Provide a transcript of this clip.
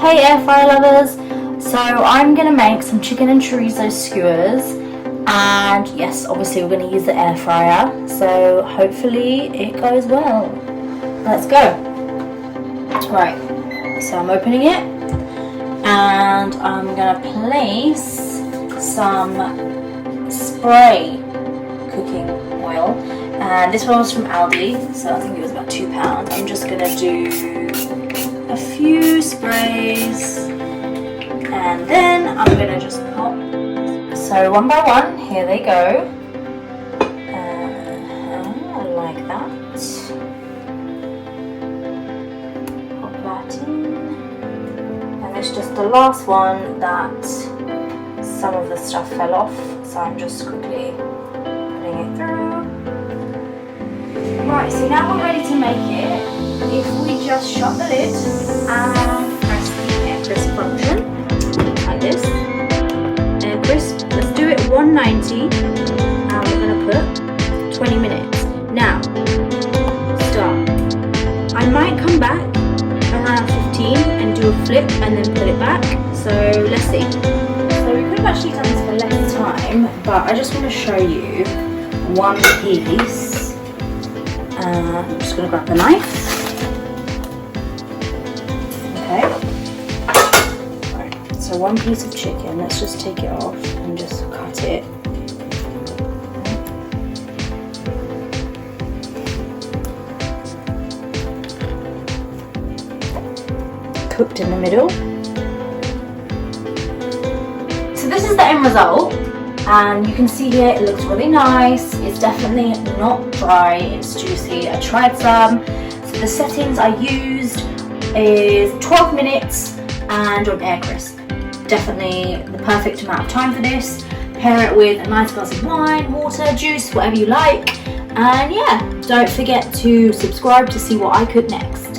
Hey air fryer lovers! So I'm going to make some chicken and chorizo skewers, and yes, obviously we're going to use the air fryer, so hopefully it goes well. Let's go. Right, so I'm opening it and I'm going to place some spray cooking oil, and this one was from Aldi, so I think it was about £2. I'm just going to do a few sprays and then I'm going to just pop. So one by one, here they go. Like that. Pop that in. And it's just the last one that some of the stuff fell off, so I'm just quickly putting it through. Right, so now we're ready to make it. If we just shut the lid and press the air crisp function, like this, air crisp, let's do it 190, and we're going to put 20 minutes. Now, start. I might come back around 15 and do a flip and then put it back, so let's see. So we could have actually done this for less time, but I just want to show you one piece. I'm just going to grab the knife. Okay. Right. So one piece of chicken, let's just take it off and just cut it. Cooked in the middle. So this is the end result, and you can see here it looks really nice. It's definitely not dry, it's juicy. I tried some. So the settings I used is 12 minutes and on air crisp. Definitely the perfect amount of time for this. Pair it with a nice glass of wine, water, juice, whatever you like. And yeah, don't forget to subscribe to see what I cook next.